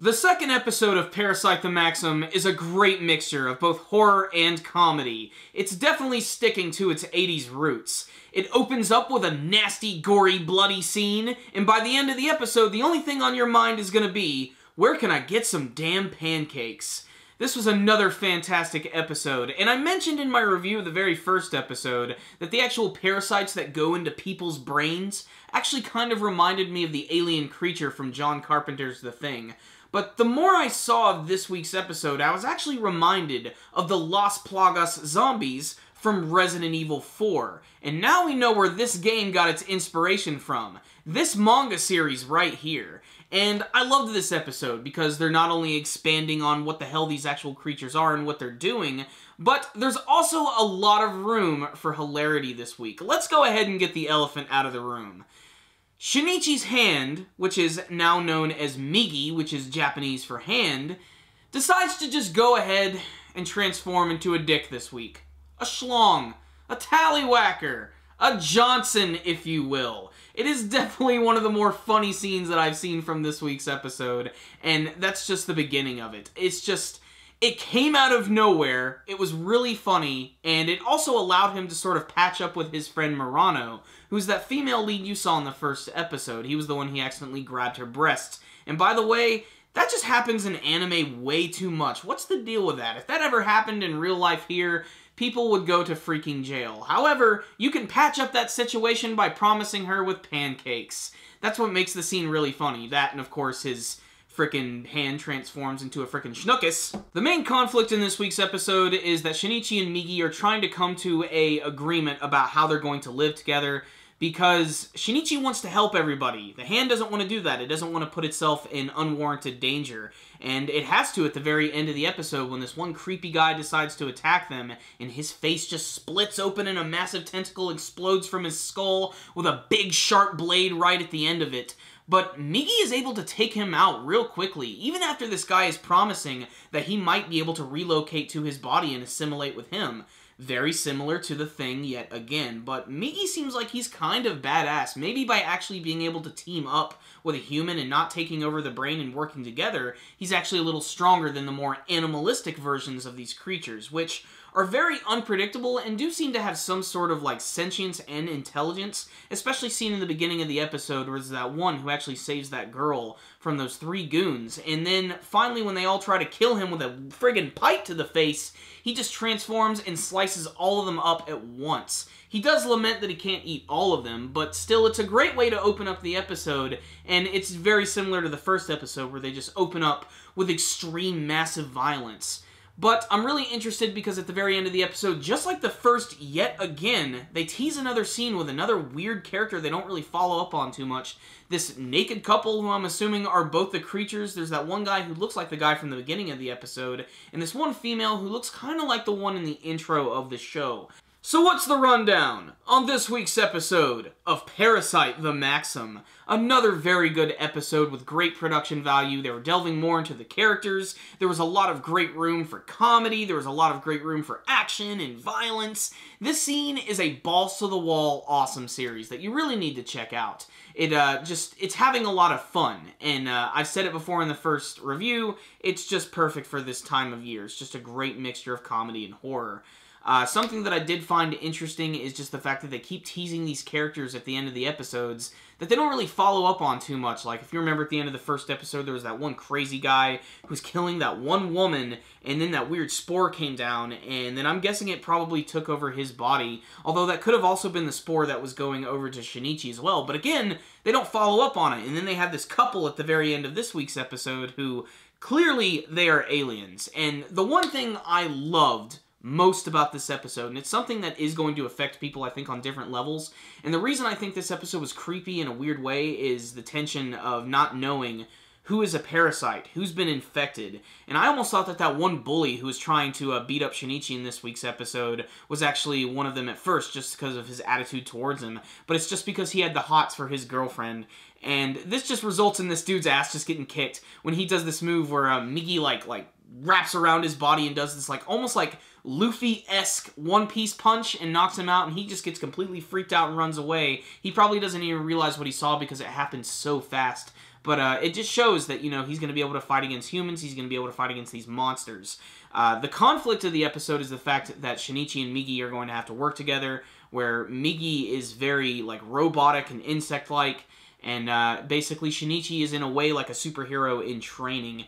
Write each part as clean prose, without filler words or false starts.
The second episode of Parasyte the Maxim is a great mixture of both horror and comedy. It's definitely sticking to its 80s roots. It opens up with a nasty, gory, bloody scene, and by the end of the episode, the only thing on your mind is gonna be, where can I get some damn pancakes? This was another fantastic episode, and I mentioned in my review of the very first episode that the actual parasites that go into people's brains actually kind of reminded me of the alien creature from John Carpenter's The Thing. But the more I saw of this week's episode, I was actually reminded of the Las Plagas zombies from Resident Evil 4. And now we know where this game got its inspiration from. This manga series right here. And I loved this episode because they're not only expanding on what the hell these actual creatures are and what they're doing, but there's also a lot of room for hilarity this week. Let's go ahead and get the elephant out of the room. Shinichi's hand, which is now known as Migi, which is Japanese for hand, decides to just go ahead and transform into a dick this week. A schlong, a tallywhacker, a Johnson, if you will. It is definitely one of the more funny scenes that I've seen from this week's episode, and that's just the beginning of it. It's just, it came out of nowhere, it was really funny, and it also allowed him to sort of patch up with his friend Murano, who's that female lead you saw in the first episode. He was the one he accidentally grabbed her breasts. And by the way, that just happens in anime way too much. What's the deal with that? If that ever happened in real life here, people would go to freaking jail. However, you can patch up that situation by promising her with pancakes. That's what makes the scene really funny. That, and of course, his frickin' hand transforms into a frickin' schnookus. The main conflict in this week's episode is that Shinichi and Migi are trying to come to an agreement about how they're going to live together, because Shinichi wants to help everybody. The hand doesn't want to do that. It doesn't want to put itself in unwarranted danger. And it has to at the very end of the episode when this one creepy guy decides to attack them and his face just splits open and a massive tentacle explodes from his skull with a big sharp blade right at the end of it. But Migi is able to take him out real quickly, even after this guy is promising that he might be able to relocate to his body and assimilate with him. Very similar to The Thing yet again, but Migi seems like he's kind of badass. Maybe by actually being able to team up with a human and not taking over the brain and working together, he's actually a little stronger than the more animalistic versions of these creatures, which are very unpredictable and do seem to have some sort of like sentience and intelligence, especially seen in the beginning of the episode where there's that one who actually saves that girl from those three goons, and then finally when they all try to kill him with a friggin' pipe to the face, he just transforms and slices all of them up at once. He does lament that he can't eat all of them, but still it's a great way to open up the episode, and it's very similar to the first episode where they just open up with extreme massive violence. But I'm really interested because at the very end of the episode, just like the first yet again, they tease another scene with another weird character they don't really follow up on too much. This naked couple who I'm assuming are both the creatures. There's that one guy who looks like the guy from the beginning of the episode, and this one female who looks kind of like the one in the intro of the show. So what's the rundown on this week's episode of Parasyte the Maxim? Another very good episode with great production value. They were delving more into the characters. There was a lot of great room for comedy. There was a lot of great room for action and violence. This scene is a balls-to-the-wall awesome series that you really need to check out. It's having a lot of fun, and I've said it before in the first review, it's just perfect for this time of year. It's just a great mixture of comedy and horror. Something that I did find interesting is just the fact that they keep teasing these characters at the end of the episodes that they don't really follow up on too much. Like, if you remember at the end of the first episode, there was that one crazy guy who was killing that one woman, and then that weird spore came down, and then I'm guessing it probably took over his body, although that could have also been the spore that was going over to Shinichi as well. But again, they don't follow up on it, and then they have this couple at the very end of this week's episode who, clearly, they are aliens. And the one thing I loved most about this episode, and it's something that is going to affect people, I think, on different levels. And the reason I think this episode was creepy in a weird way is the tension of not knowing who is a parasite, who's been infected. And I almost thought that that one bully who was trying to beat up Shinichi in this week's episode was actually one of them at first, just because of his attitude towards him. But it's just because he had the hots for his girlfriend. And this just results in this dude's ass just getting kicked when he does this move where Migi, like wraps around his body and does this, almost like Luffy-esque one-piece punch and knocks him out, and he just gets completely freaked out and runs away. He probably doesn't even realize what he saw because it happened so fast. but it just shows that, you know, he's going to be able to fight against humans, he's going to be able to fight against these monsters. The conflict of the episode is the fact that Shinichi and Migi are going to have to work together, where Migi is very, like, robotic and insect-like, and basically Shinichi is in a way like a superhero in training.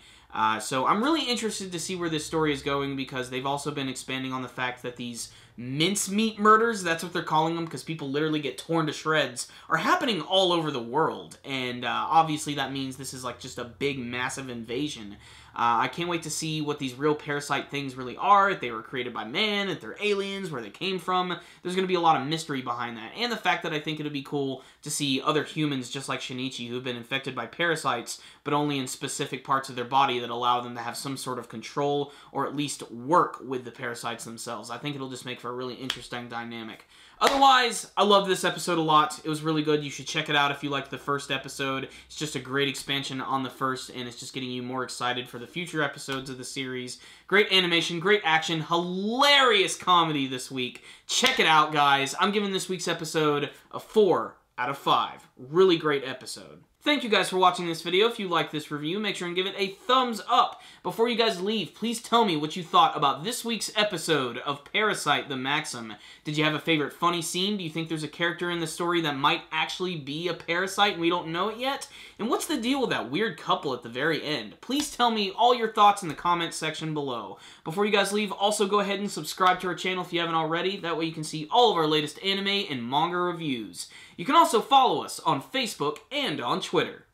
So I'm really interested to see where this story is going, because they've also been expanding on the fact that these mincemeat murders, that's what they're calling them, because people literally get torn to shreds, are happening all over the world. And obviously that means this is like just a big, massive invasion. I can't wait to see what these real parasite things really are, if they were created by man, if they're aliens, where they came from. There's going to be a lot of mystery behind that. And the fact that I think it would be cool to see other humans just like Shinichi who have been infected by parasites, but only in specific parts of their body that allow them to have some sort of control, or at least work with the parasites themselves. I think it'll just make for a really interesting dynamic. Otherwise, I loved this episode a lot. It was really good. You should check it out if you liked the first episode. It's just a great expansion on the first, and it's just getting you more excited for the future episodes of the series. Great animation, great action, hilarious comedy this week. Check it out, guys. I'm giving this week's episode a 4 out of 5. Really great episode. Thank you guys for watching this video. If you liked this review, make sure and give it a thumbs up. Before you guys leave, please tell me what you thought about this week's episode of Parasyte the Maxim. Did you have a favorite funny scene? Do you think there's a character in the story that might actually be a parasite and we don't know it yet? And what's the deal with that weird couple at the very end? Please tell me all your thoughts in the comments section below. Before you guys leave, also go ahead and subscribe to our channel if you haven't already. That way you can see all of our latest anime and manga reviews. You can also follow us on Facebook and on Twitter.